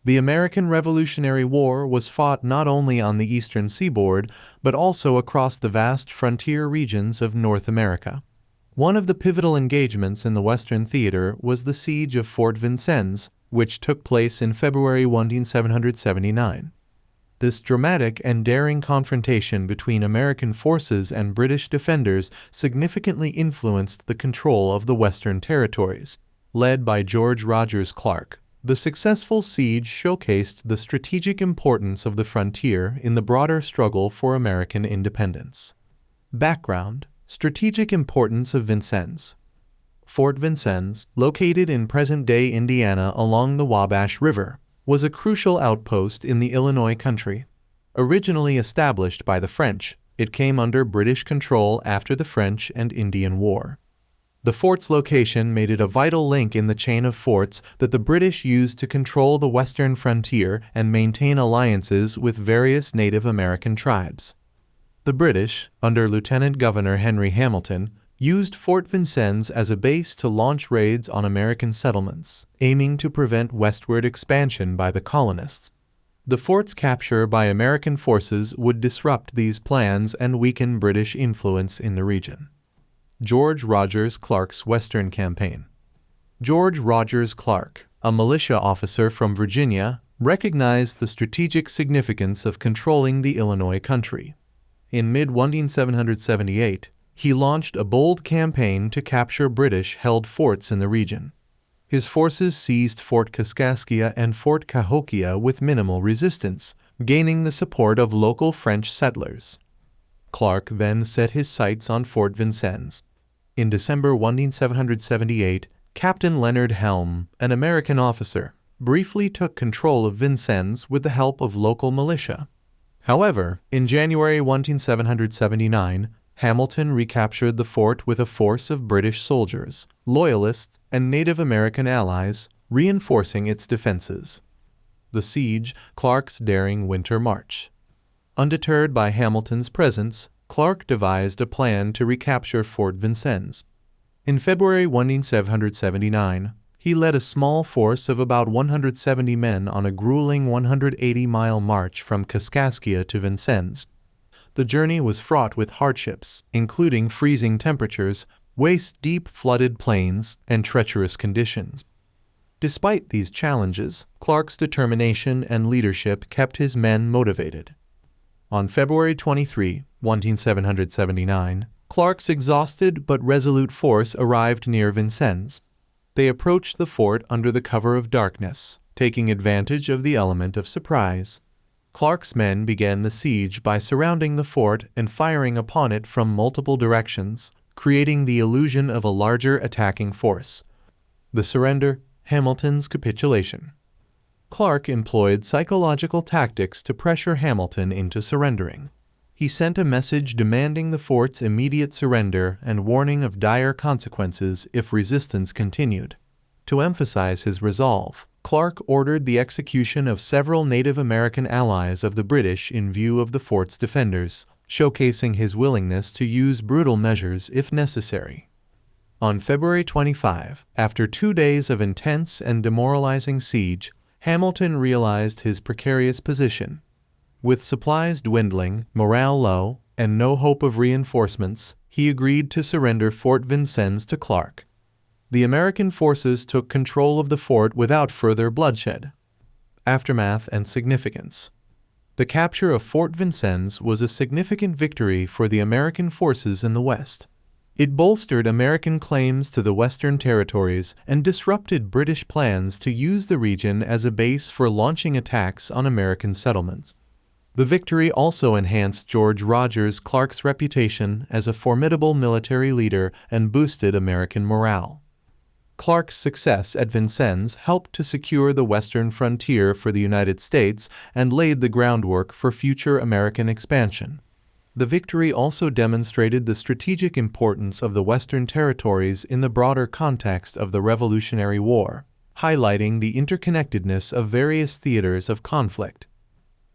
The American Revolutionary War was fought not only on the eastern seaboard, but also across the vast frontier regions of North America. One of the pivotal engagements in the Western theater was the siege of Fort Vincennes, which took place in February 1779. This dramatic and daring confrontation between American forces and British defenders significantly influenced the control of the Western territories, led by George Rogers Clark. The successful siege showcased the strategic importance of the frontier in the broader struggle for American independence. Background: strategic importance of Vincennes. Fort Vincennes, located in present-day Indiana along the Wabash River, was a crucial outpost in the Illinois country. Originally established by the French, it came under British control after the French and Indian War. The fort's location made it a vital link in the chain of forts that the British used to control the western frontier and maintain alliances with various Native American tribes. The British, under Lieutenant Governor Henry Hamilton, used Fort Vincennes as a base to launch raids on American settlements, aiming to prevent westward expansion by the colonists. The fort's capture by American forces would disrupt these plans and weaken British influence in the region. George Rogers Clark's Western Campaign. George Rogers Clark, a militia officer from Virginia, recognized the strategic significance of controlling the Illinois country. In mid-1778, he launched a bold campaign to capture British-held forts in the region. His forces seized Fort Kaskaskia and Fort Cahokia with minimal resistance, gaining the support of local French settlers. Clark then set his sights on Fort Vincennes. In December 1778, Captain Leonard Helm, an American officer, briefly took control of Vincennes with the help of local militia. However, in January 1779, Hamilton recaptured the fort with a force of British soldiers, Loyalists, and Native American allies, reinforcing its defenses. The siege, Clark's daring winter march. Undeterred by Hamilton's presence, Clark devised a plan to recapture Fort Vincennes. In February 1779, he led a small force of about 170 men on a grueling 180-mile march from Kaskaskia to Vincennes. The journey was fraught with hardships, including freezing temperatures, waist-deep flooded plains, and treacherous conditions. Despite these challenges, Clark's determination and leadership kept his men motivated. On February 23, 1779, Clark's exhausted but resolute force arrived near Vincennes. They approached the fort under the cover of darkness, taking advantage of the element of surprise. Clark's men began the siege by surrounding the fort and firing upon it from multiple directions, creating the illusion of a larger attacking force. The surrender, Hamilton's capitulation. Clark employed psychological tactics to pressure Hamilton into surrendering. He sent a message demanding the fort's immediate surrender and warning of dire consequences if resistance continued. To emphasize his resolve, Clark ordered the execution of several Native American allies of the British in view of the fort's defenders, showcasing his willingness to use brutal measures if necessary. On February 25, after 2 days of intense and demoralizing siege, Hamilton realized his precarious position. With supplies dwindling, morale low, and no hope of reinforcements, he agreed to surrender Fort Vincennes to Clark. The American forces took control of the fort without further bloodshed. Aftermath and significance. The capture of Fort Vincennes was a significant victory for the American forces in the West. It bolstered American claims to the Western territories and disrupted British plans to use the region as a base for launching attacks on American settlements. The victory also enhanced George Rogers Clark's reputation as a formidable military leader and boosted American morale. Clark's success at Vincennes helped to secure the western frontier for the United States and laid the groundwork for future American expansion. The victory also demonstrated the strategic importance of the Western territories in the broader context of the Revolutionary War, highlighting the interconnectedness of various theaters of conflict.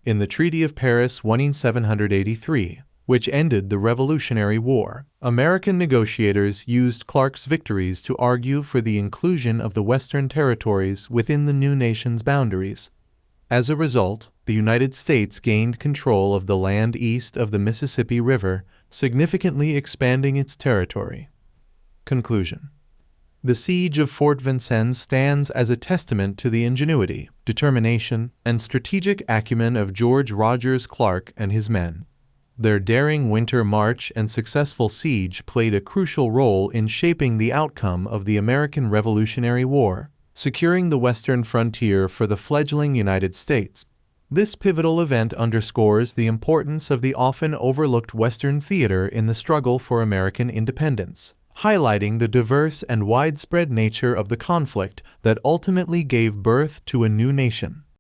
In the Treaty of Paris 1783, which ended the Revolutionary War, American negotiators used Clark's victories to argue for the inclusion of the Western territories within the new nation's boundaries. As a result, the United States gained control of the land east of the Mississippi River, significantly expanding its territory. Conclusion. The siege of Fort Vincennes stands as a testament to the ingenuity, determination, and strategic acumen of George Rogers Clark and his men. Their daring winter march and successful siege played a crucial role in shaping the outcome of the American Revolutionary War, securing the western frontier for the fledgling United States. This pivotal event underscores the importance of the often overlooked Western theater in the struggle for American independence, highlighting the diverse and widespread nature of the conflict that ultimately gave birth to a new nation.